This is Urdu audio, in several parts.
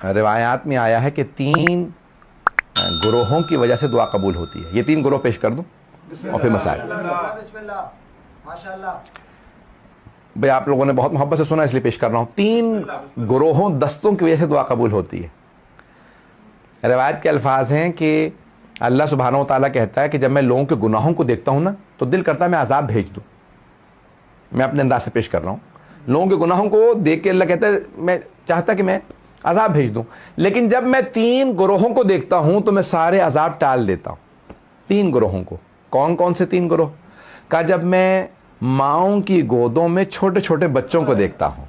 روایات میں آیا ہے کہ 3 گروہوں کی وجہ سے دعا قبول ہوتی ہے. یہ 3 گروہ پیش کر دوں اور پھر مسائل. بھئی آپ لوگوں نے بہت محبت سے سنا اس لیے پیش کر رہا ہوں. 3 گروہوں دستوں کی وجہ سے دعا قبول ہوتی ہے. روایت کے الفاظ ہیں کہ اللہ سبحانہ و تعالیٰ کہتا ہے کہ جب میں لوگوں کے گناہوں کو دیکھتا ہوں نا تو دل کرتا ہے میں عذاب بھیج دوں. میں اپنے انداز سے پیش کر رہا ہوں. لوگوں کے گناہوں کو دیکھ کے اللہ کہتا ہے میں چاہتا کہ میں عذاب بھیج دوں, لیکن جب میں 3 گروہوں کو دیکھتا ہوں تو میں سارے عذاب ٹال دیتا ہوں. 3 گروہوں کو. کون کون سے 3 گروہ؟ کہا جب میں ماؤں کی گودوں میں چھوٹے چھوٹے بچوں کو دیکھتا ہوں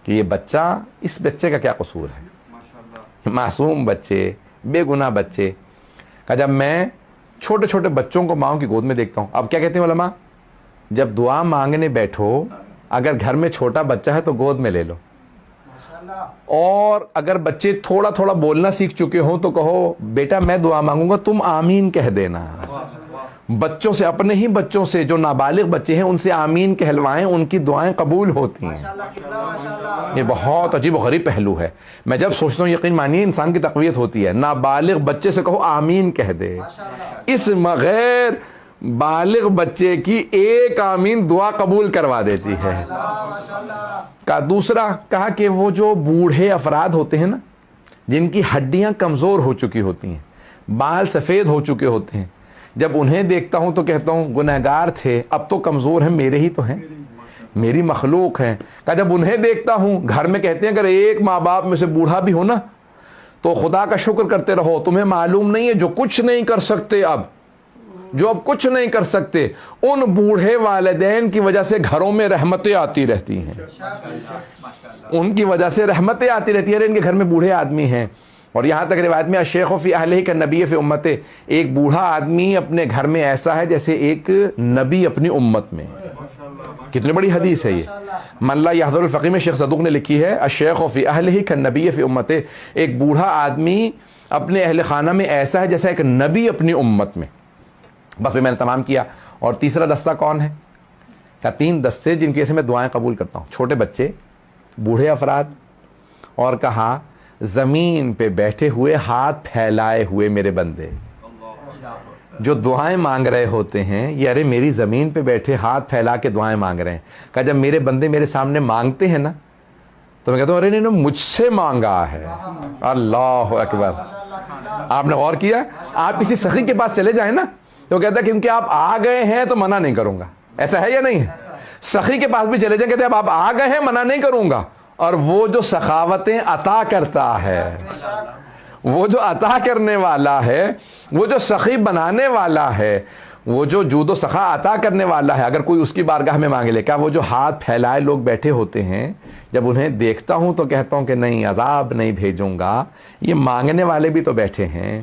کہ یہ بچہ, اس بچے کا کیا قصور ہے, معصوم بچے, بے گناہ بچے. کہا جب میں چھوٹے چھوٹے بچوں کو ماؤں کی گود میں دیکھتا ہوں. اب کیا کہتے ہیں علماء, جب دعا مانگنے بیٹھو اگر گھر میں چھوٹا بچہ ہے تو گود میں لے لو, اور اگر بچے تھوڑا تھوڑا بولنا سیکھ چکے ہوں تو کہو بیٹا میں دعا مانگوں گا تم آمین کہہ دینا. بچوں سے, اپنے ہی بچوں سے جو نابالغ بچے ہیں ان سے آمین کہلوائیں, ان کی دعائیں قبول ہوتی ہیں. یہ بہت عجیب و غریب پہلو ہے. میں جب سوچتا ہوں یقین مانیے انسان کی تقویت ہوتی ہے. نابالغ بچے سے کہو آمین کہہ دے, اس غیر بالغ بچے کی ایک آمین دعا قبول کروا دیتی ہے. کا دوسرا کہا کہ وہ جو بوڑھے افراد ہوتے ہیں نا, جن کی ہڈیاں کمزور ہو چکی ہوتی ہیں, بال سفید ہو چکے ہوتے ہیں, جب انہیں دیکھتا ہوں تو کہتا ہوں گنہگار تھے اب تو کمزور ہیں, میرے ہی تو ہیں, میری مخلوق ہیں. کہ جب انہیں دیکھتا ہوں, گھر میں کہتے ہیں اگر ایک ماں باپ میں سے بوڑھا بھی ہو نا تو خدا کا شکر کرتے رہو, تمہیں معلوم نہیں ہے جو کچھ نہیں کر سکتے اب, جو اب کچھ نہیں کر سکتے, ان بوڑھے والدین کی وجہ سے گھروں میں رحمتیں آتی رہتی ہیں. ان کی وجہ سے رحمتیں آتی رہتی ہیں. ان کے گھر میں بوڑھے آدمی ہیں. اور یہاں تک روایت میں الشیخ فی اہلہ کالنبی فی امتہ, ایک بوڑھا آدمی اپنے گھر میں ایسا ہے جیسے ایک نبی اپنی امت میں. کتنی بڑی حدیث ہے یہ. من لا یحضر الفقیہ میں شیخ صدوق نے لکھی ہے الشیخ فی اہلہ کالنبی فی امتہ, ایک بوڑھا آدمی اپنے اہل خانہ میں ایسا ہے جیسا ایک نبی اپنی امت میں. بس میں نے تمام کیا. اور تیسرا دستہ کون ہے؟ کیا 3 دستے جن کی وجہ سے میں دعائیں قبول کرتا ہوں. چھوٹے بچے, بوڑھے افراد, اور کہا زمین پہ بیٹھے ہوئے ہاتھ پھیلائے ہوئے میرے بندے جو دعائیں مانگ رہے ہوتے ہیں. یہ ارے میری زمین پہ بیٹھے ہاتھ پھیلا کے دعائیں مانگ رہے ہیں. کہ جب میرے بندے میرے سامنے مانگتے ہیں نا تو میں کہتا ہوں ارے انہوں نے مجھ سے مانگا ہے. اللہ اکبر. آپ نے غور کیا, آپ کسی سخی کے پاس چلے جائیں نا تو کہتا ہے کیونکہ آپ آ گئے ہیں تو منع نہیں کروں گا. ایسا ہے یا نہیں ہے؟ سخی کے پاس بھی چلے جائیں, کہتے ہیں اب آپ آ گئے ہیں منع نہیں کروں گا. اور وہ جو سخاوتیں عطا کرتا ہے, وہ جو عطا کرنے والا ہے, وہ جو سخی بنانے والا ہے, وہ جو جود و سخا عطا کرنے والا ہے, اگر کوئی اس کی بارگاہ میں مانگے لے, کیا وہ جو ہاتھ پھیلائے لوگ بیٹھے ہوتے ہیں, جب انہیں دیکھتا ہوں تو کہتا ہوں کہ نہیں عذاب نہیں بھیجوں گا, یہ مانگنے والے بھی تو بیٹھے ہیں.